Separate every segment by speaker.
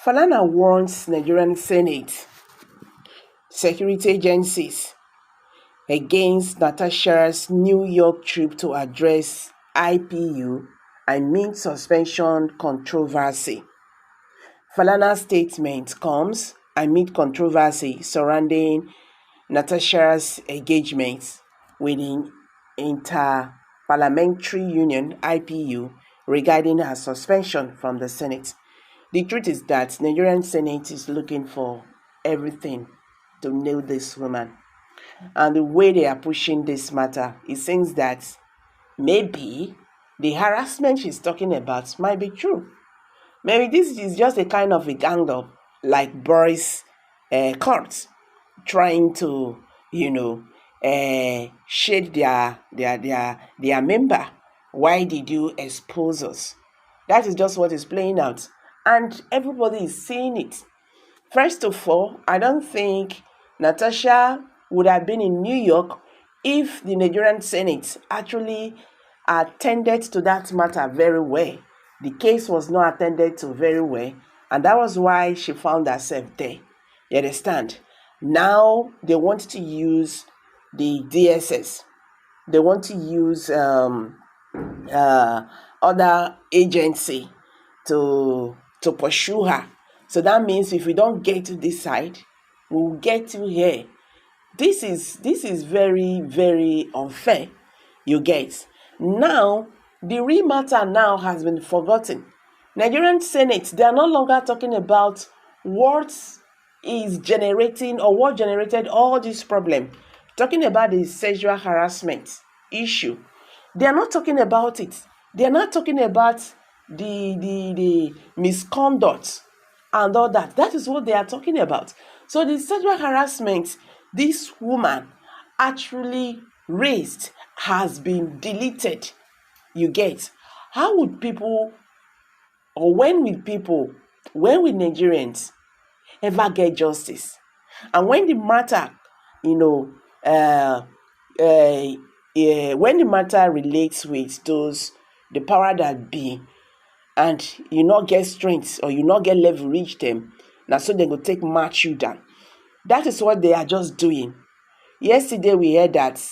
Speaker 1: Falana warns Nigerian Senate security agencies against Natasha's New York trip to address IPU amid suspension controversy. Falana's statement comes amid controversy surrounding Natasha's engagement with the Inter-Parliamentary Union IPU regarding her suspension from the Senate. The truth is that Nigerian Senate is looking for everything to nail this woman. And the way they are pushing this matter, it seems that maybe the harassment she's talking about might be true. Maybe this is just a kind of a gang up, like Boris Court, trying to, shade their member. Why did you expose us? That is just what is playing out. And everybody is seeing it. First of all, I don't think Natasha would have been in New York if the Nigerian Senate actually attended to that matter very well. The case was not attended to very well, and that was why she found herself there. You understand? Now they want to use the DSS. They want to use other agency to pursue her. So that means if we don't get to this side, we will get to here. This is very, very unfair. You get. Now, the real matter now has been forgotten. Nigerian Senate, they are no longer talking about what is generating or what generated all this problem. Talking about the sexual harassment issue. They are not talking about it. They are not talking about the misconduct and all that. That is what they are talking about. So the sexual harassment this woman actually raised has been deleted. You get. How would people, or when will Nigerians ever get justice? And when the matter, when the matter relates with the power that be, and you not get strength or you not get leverage them, now so they go take march you down. That is what they are just doing. Yesterday we heard that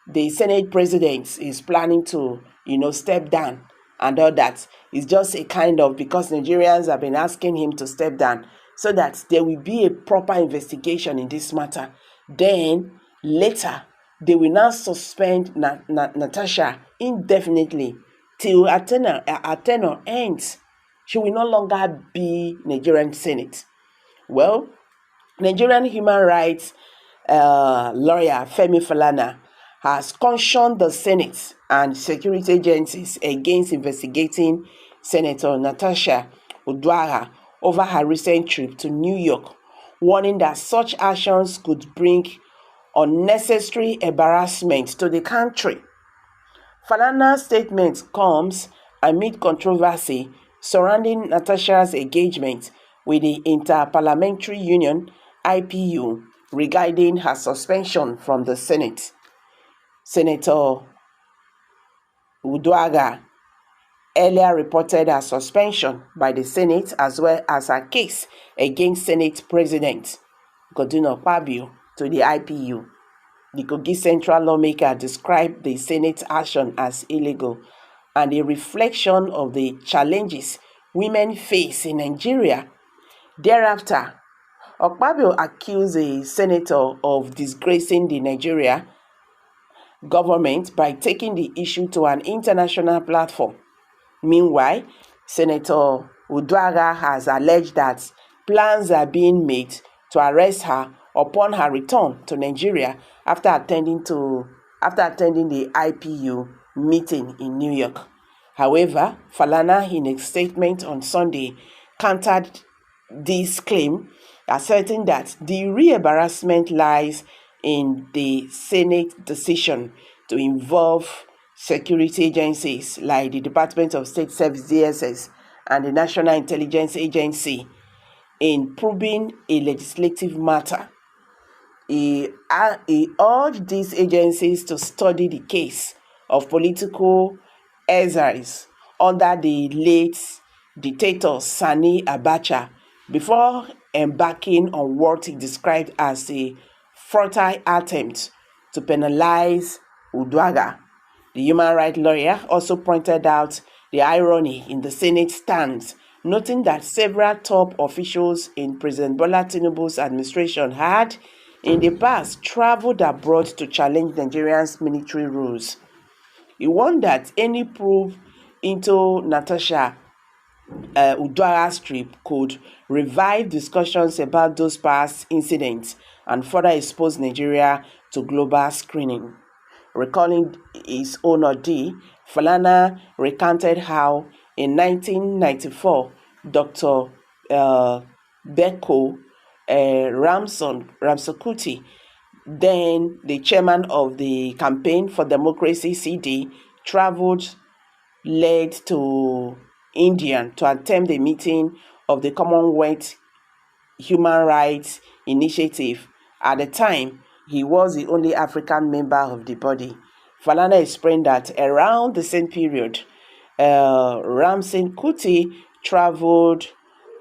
Speaker 1: the Senate president is planning to, step down and all that. It's just a kind of, because Nigerians have been asking him to step down so that there will be a proper investigation in this matter. Then later, they will now suspend Natasha indefinitely till her tenure ends. She will no longer be Nigerian Senate. Well, Nigerian human rights lawyer Femi Falana has cautioned the Senate and security agencies against investigating Senator Natasha Uduaghan over her recent trip to New York, warning that such actions could bring unnecessary embarrassment to the country. Falana's statement comes amid controversy surrounding Natasha's engagement with the Inter-Parliamentary Union IPU regarding her suspension from the Senate. Senator Uduaghan earlier reported her suspension by the Senate as well as her case against Senate President Godwin Akpabio to the IPU. The Kogi Central lawmaker described the Senate action as illegal and a reflection of the challenges women face in Nigeria. Thereafter, Akpabio accused the senator of disgracing the Nigeria government by taking the issue to an international platform. Meanwhile, Senator Uduaghan has alleged that plans are being made to arrest her upon her return to Nigeria after attending the IPU meeting in New York. However, Falana, in a statement on Sunday, countered this claim, asserting that the real embarrassment lies in the Senate decision to involve security agencies like the Department of State Service (DSS) and the National Intelligence Agency in probing a legislative matter. He urged these agencies to study the case of political exiles under the late dictator Sani Abacha before embarking on what he described as a futile attempt to penalize Uduaghan. The human rights lawyer also pointed out the irony in the Senate stance, noting that several top officials in President Bola Tinubu's administration had, in the past, traveled abroad to challenge Nigeria's military rules. He warned that any probe into Natasha Uduaghan's trip could revive discussions about those past incidents and further expose Nigeria to global screening. Recalling his own ordeal, Falana recounted how in 1994, Dr. Beko Ramsokuti, then the chairman of the Campaign for Democracy CD, traveled led to India to attend the meeting of the Commonwealth Human Rights Initiative. At the time, he was the only African member of the body. Falana explained that around the same period, Ramsin Kuti traveled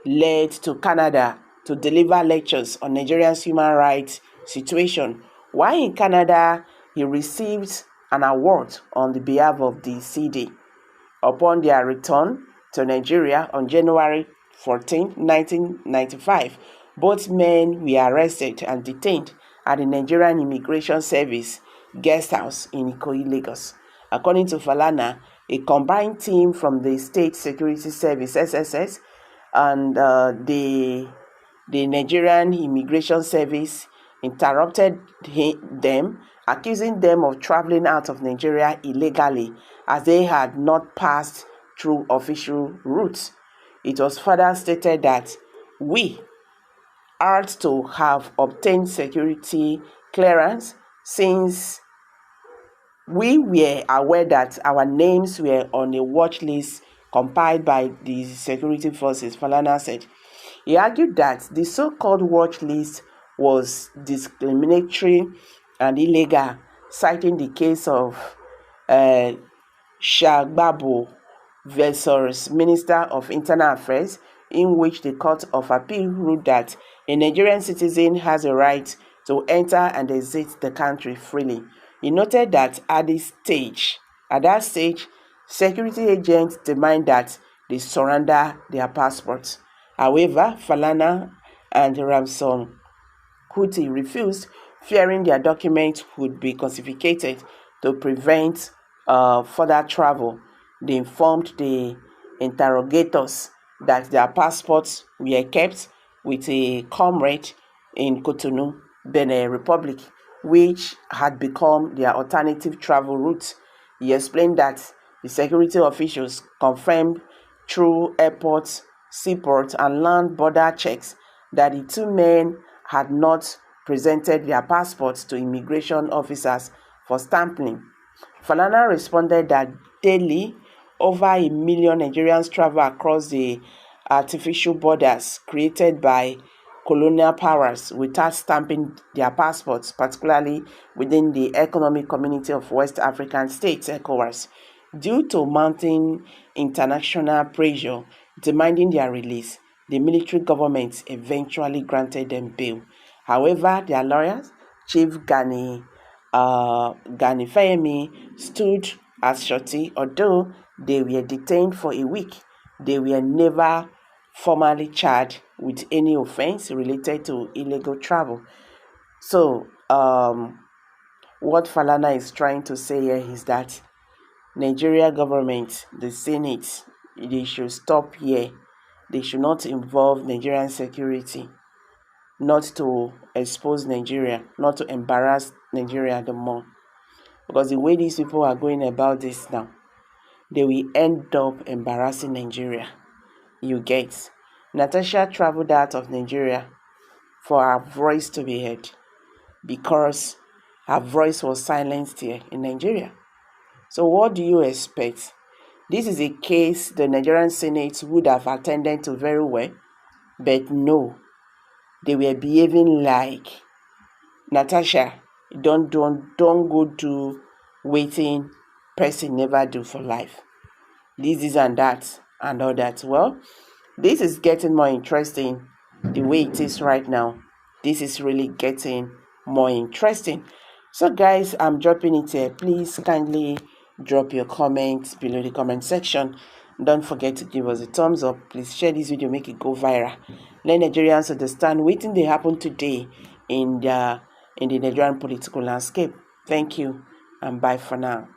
Speaker 1: led to Canada to deliver lectures on Nigeria's human rights situation. While in Canada, he received an award on the behalf of the CD. Upon their return to Nigeria on January 14, 1995, both men were arrested and detained at the Nigerian Immigration Service guest house in Ikoyi, Lagos. According to Falana, a combined team from the State Security Service (SSS) and the Nigerian Immigration Service interrupted them, accusing them of traveling out of Nigeria illegally as they had not passed through official routes. It was further stated that we are to have obtained security clearance since we were aware that our names were on a watch list compiled by the security forces, Falana said. He argued that the so-called watch list was discriminatory and illegal, citing the case of Shagbabu versus Minister of Internal Affairs, in which the Court of Appeal ruled that a Nigerian citizen has a right to enter and exit the country freely. He noted that at that stage, security agents demand that they surrender their passports. However, Falana and Ramson Kuti refused, fearing their documents would be confiscated to prevent further travel. They informed the interrogators that their passports were kept with a comrade in Cotonou, Benin Republic, which had become their alternative travel route. He explained that the security officials confirmed through airports, seaports, and land border checks that the two men had not presented their passports to immigration officers for stamping. Falana responded that daily, over 1 million Nigerians travel across the artificial borders created by colonial powers without stamping their passports, particularly within the Economic Community of West African States, ECOWAS. Due to mounting international pressure demanding their release, the military government eventually granted them bail. However, their lawyers, Chief Gani Fayemi, stood as surety. Although they were detained for a week, they were never formally charged with any offense related to illegal travel. So, what Falana is trying to say here is that Nigeria government, the Senate, they should stop here. They should not involve Nigerian security, not to expose Nigeria, not to embarrass Nigeria the more. Because the way these people are going about this now, they will end up embarrassing Nigeria. You get. Natasha traveled out of Nigeria for her voice to be heard because her voice was silenced here in Nigeria. So what do you expect? This is a case the Nigerian Senate would have attended to very well, but no, they were behaving like, Natasha, don't go do waiting person never do for life. This and that and all that. Well, this is getting more interesting the way it is right now, this is really getting more interesting. So guys, I'm dropping it here. Please kindly drop your comments below the comment section. Don't forget to give us a thumbs up. Please share this video, make it go viral. Let Nigerians understand what they happen today in the Nigerian political landscape. Thank you and bye for now.